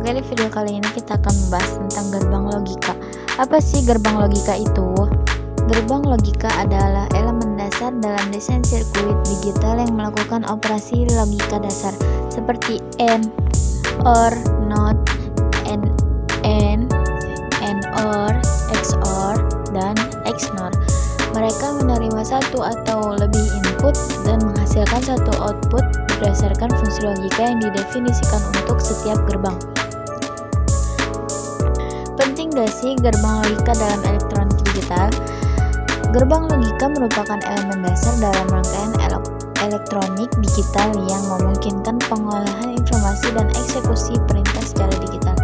Oke, di video kali ini kita akan membahas tentang gerbang logika. Apa sih gerbang logika itu? Gerbang logika adalah elemen dasar dalam desain sirkuit digital yang melakukan operasi logika dasar seperti AND, OR, NOT, AND OR, XOR, dan XNOR. Mereka menerima satu atau lebih input dan menghasilkan satu output berdasarkan fungsi logika yang didefinisikan untuk setiap gerbang. Penting gak sih gerbang logika dalam elektronik digital? Gerbang logika merupakan elemen dasar dalam rangkaian elektronik digital yang memungkinkan pengolahan informasi dan eksekusi perintah secara digital.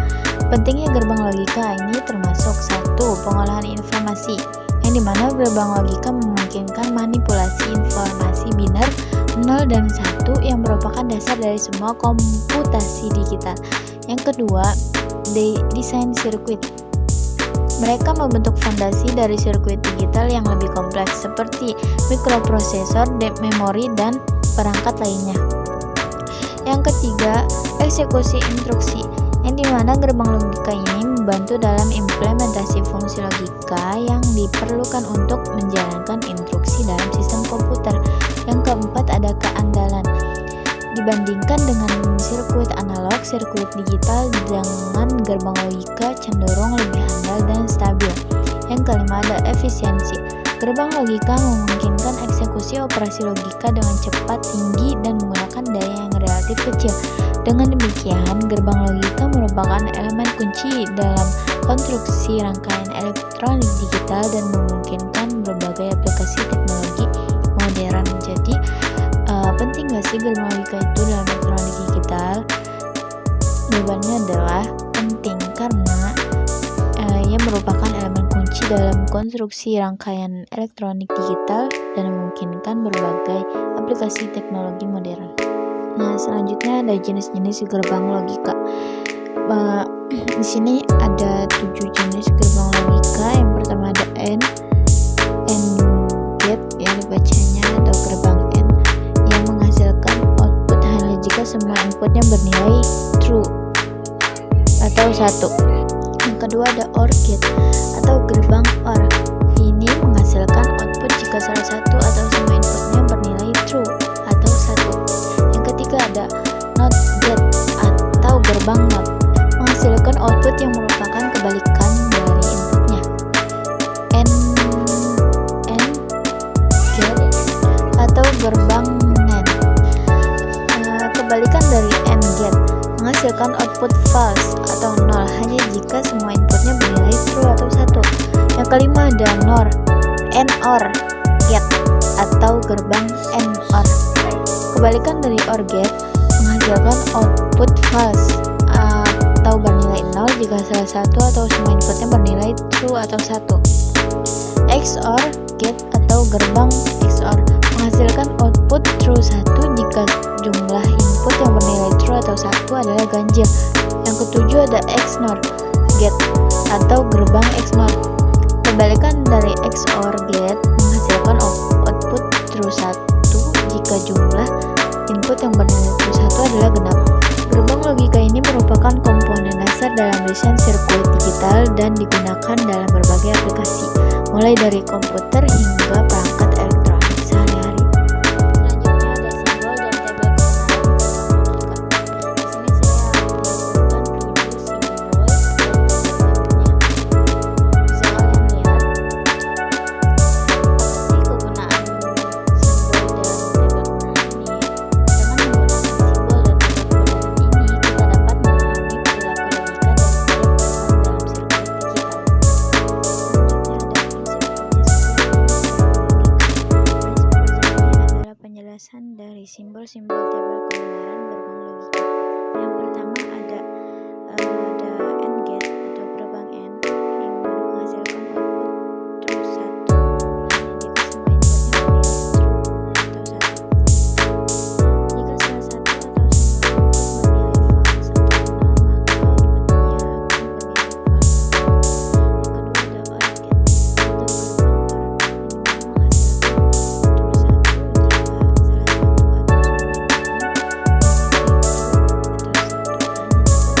Pentingnya gerbang logika ini termasuk 1. Pengolahan informasi, yang dimana gerbang logika memungkinkan manipulasi informasi biner 0 dan 1 yang merupakan dasar dari semua komputasi digital. Yang kedua, desain sirkuit. Mereka membentuk fondasi dari sirkuit digital yang lebih kompleks seperti mikroprosesor, memori, dan perangkat lainnya. Yang ketiga, eksekusi instruksi, yang dimana gerbang logika ini membantu dalam implementasi fungsi logika yang diperlukan untuk menjalankan instruksi dalam sistem komputer. Yang keempat, ada keandalan. Dibandingkan dengan sirkuit analog, sirkuit digital dengan gerbang logika cenderung lebih andal dan stabil. Yang kelima, ada efisiensi. Gerbang logika memungkinkan eksekusi operasi logika dengan cepat, tinggi, dan menggunakan daya yang relatif kecil. Dengan demikian, gerbang logika merupakan elemen kunci dalam konstruksi rangkaian elektronik digital dan memungkinkan berbagai aplikasi teknologi modern. Jadi, penting gak sih gerbang logika itu dalam elektronik digital? Jawabannya adalah penting karena ia merupakan elemen kunci dalam konstruksi rangkaian elektronik digital dan memungkinkan berbagai aplikasi teknologi modern. Nah, selanjutnya ada jenis-jenis gerbang logika. Di sini ada 7 jenis gerbang logika. Yang pertama ada AND gate, ya dibacanya, atau gerbang AND yang menghasilkan output hanya jika semua inputnya bernilai true atau 1. Yang kedua ada OR gate atau gerbang OR. Ini menghasilkan output jika salah satu atau semua inputnya bernilai true atau 1. Yang ketiga ada NOT gate atau gerbang NOT, menghasilkan output yang merupakan kebalikan dari inputnya. AND gate atau gerbang NAND, kebalikan dari AND gate, menghasilkan output false atau 0 hanya jika semua inputnya bernilai true atau 1. Yang kelima ada NOR gate atau gerbang NOR, kebalikan dari OR gate, menghasilkan output false atau bernilai 0 jika salah satu atau semua inputnya bernilai true atau 1. XOR gate atau gerbang XOR, menghasilkan output true 1 jika jumlah input yang bernilai true atau 1 adalah ganjil. Yang ketujuh ada XNOR gate atau gerbang XNOR, kebalikan dari XOR gate, menghasilkan output true 1 jika jumlah input yang bernilai true 1 adalah genap. Gerbang logika ini merupakan komponen dasar dalam desain sirkuit digital dan digunakan dalam berbagai aplikasi, mulai dari komputer hingga perangkat elektronik sehari-hari. Selanjutnya ada simbol dan tabel kebenaran gerbang logika. Di sini saya akan menunjukkan 7 simbol dan tabelnya. Bisa kalian lihat apa sih kegunaan simbol dan tabel kebenaran ini? Dengan menggunakan simbol dan tabel kebenaran ini, kita dapat memahami perilaku logika dan setiap gerbang dalam sirkuit digital. Selanjutnya ada prinsip kerjanya logika. Prinsip kerjanya adalah penjelasan dari simbol-simbol tabel kebenaran gerbang logika. Yang pertama ada AND gate atau gerbang AND yang menghasilkan output true 1 hanya jika semua inputnya bernilai true atau 1. Jika salah satu atau semua input bernilai false atau 0, maka outputnya akan bernilai false. Yang kedua ada OR gate atau gerbang OR, yang dimana menghasilkan output true 1 jika salah satu atau semua inputnya bernilai true atau 1 hanya jika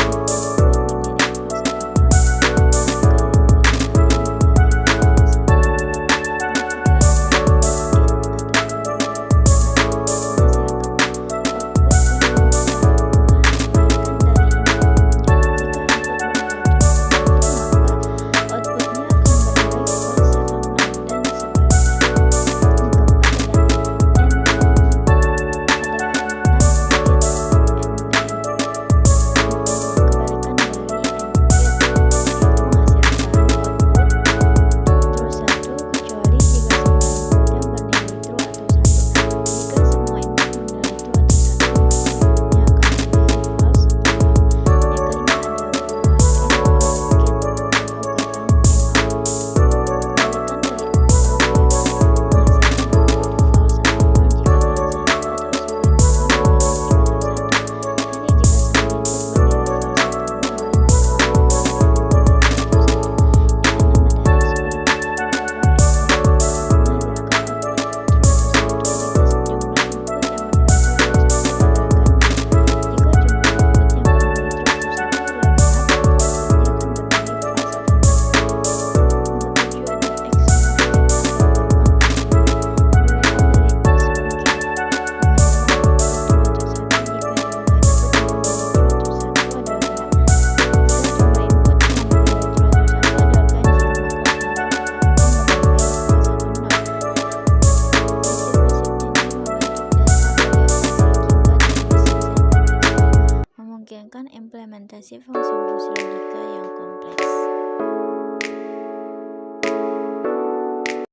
mengembangkan implementasi fungsi-fungsi logika yang kompleks.